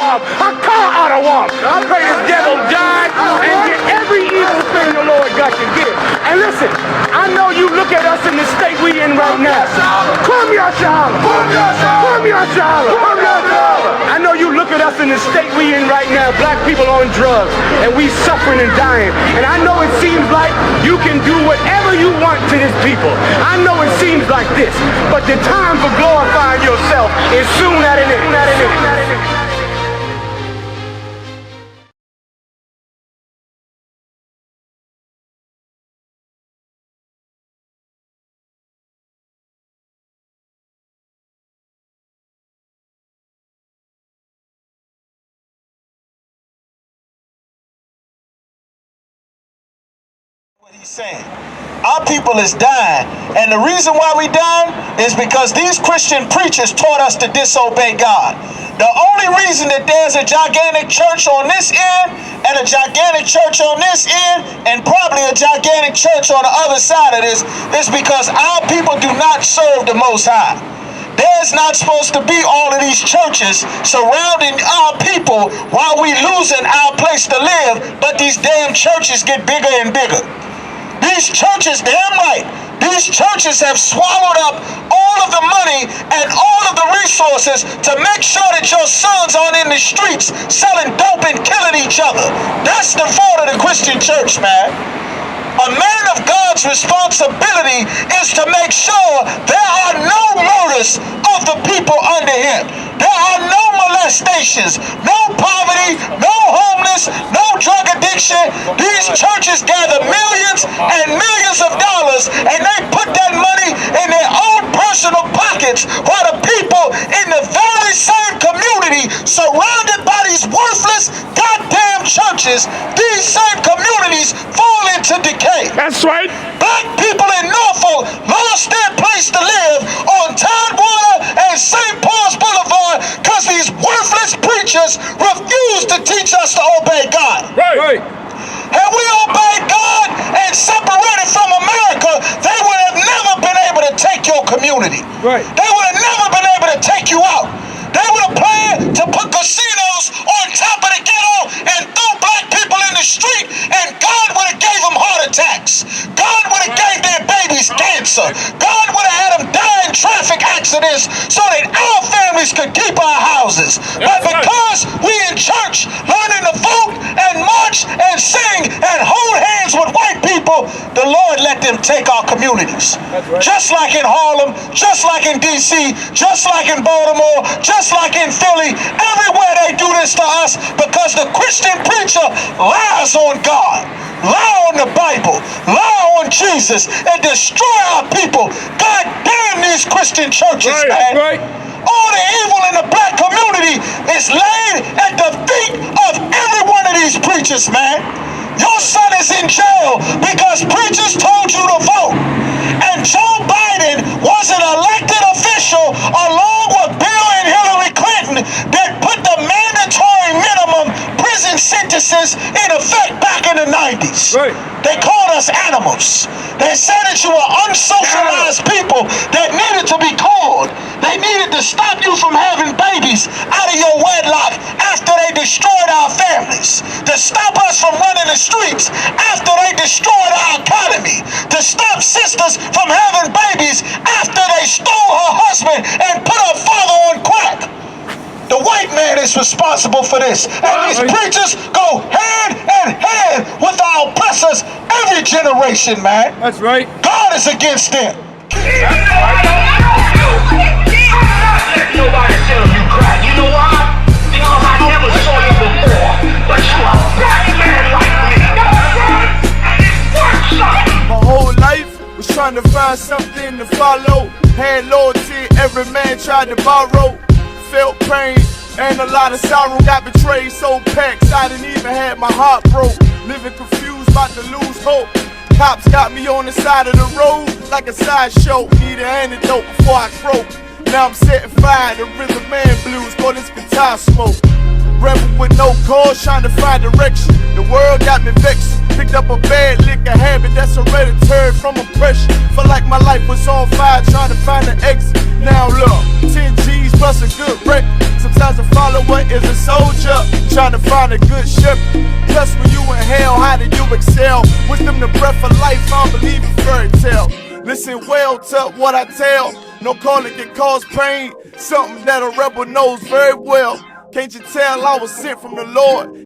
A car out of one. I pray this devil die and get every evil thing the Lord got to give. And listen, I know you look at us in the state we in right now. Come here, SHALAM. Come here, SHALAM. I know you look at us in the state we in right now. Black people on drugs, and we suffering and dying. And I know it seems like you can do whatever you want to this people. I know it seems like this, but the time for glorifying yourself is soon at an end. What he's saying. Our people is dying, and the reason why we dying is because these Christian preachers taught us to disobey God. The only reason that there's a gigantic church on this end and a gigantic church on this end and probably a gigantic church on the other side of this is because our people do not serve the Most High. There's not supposed to be all of these churches surrounding our people while we losing our place to live, but these damn churches get bigger and bigger. These churches, damn right, these churches have swallowed up all of the money and all of the resources to make sure that your sons aren't in the streets selling dope and killing each other. That's the fault of the Christian church, man. A man of God's responsibility is to make sure there are no murders of the people under him. There are no molestations, no poverty, no homeless, no drug addiction. These churches gather millions and millions of dollars and they put that money in their own personal pockets while the people in the very same community surrounded by these worthless goddamn churches, these same communities fall into decay. That's right. Black people in Norfolk lost their place to live on Tidewater and St. Paul's Boulevard because these worthless preachers refuse to teach us to obey God. Right. Had we obeyed God and separated from America, they would have never been able to take your community. Right. They would have never been able to take you out. They would have planned to put casinos on top of the ghetto and throw black people in the street, and God would have gave them heart attacks. God would have gave their babies cancer. God would have had them die in traffic accidents so that our families could keep our houses. But because we in church learning to vote and march and sing and hold hands with white people, the Lord let them take our communities. Just like in Harlem, just like in D.C., just like in Baltimore, just like in Philly, everywhere they do this to us because the Christian preacher lies on God, lie on the Bible, lie on Jesus, and destroy our people. God damn these Christian churches, man. Right. All the evil in the black community is laid at the feet of every one of these preachers, man. Your son is in jail because preachers told you to vote. And Joe Biden was an elected official along with Bill and Hillary Clinton that put the mandatory minimum prison sentences in effect back in the 90s. Right. They called us animals. They said that you were unsocialized people that needed to be called. They needed to stop you from having babies out of your wedlock after they destroyed our families. To stop us from running the streets after they destroyed our economy. To stop sisters from having babies after they stole her husband and put her father on crack. The white man is responsible for this. And these preachers go hand in hand with our oppressors every generation, man. That's right. God is against them. Nobody tell you crack. You know why? Because I never saw you before. But you a black man like me. And it works out. My whole life was trying to find something to follow. Had loyalty, every man tried to borrow. Felt pain and a lot of sorrow. Got betrayed, sold packs, I didn't even have my heart broke. Living confused, about to lose hope. Cops got me on the side of the road like a sideshow. Need an antidote before I croak. Now I'm setting fire to rhythm man blues for this guitar smoke. Rebel with no cause, trying to find direction. The world got me vexed. Picked up a bad liquor habit that's hereditary from oppression. Felt like my life was on fire, trying to find an exit. Now look, 10 G's plus a good wreck. Sometimes Sometimes a follower is a soldier trying to find a good shepherd. Plus when you in hell, how do you excel? Wisdom the breath of life, I don't believe in fairy tale. Listen well to what I tell. No calling can cause pain, something that a rebel knows very well. Can't you tell I was sent from the Lord?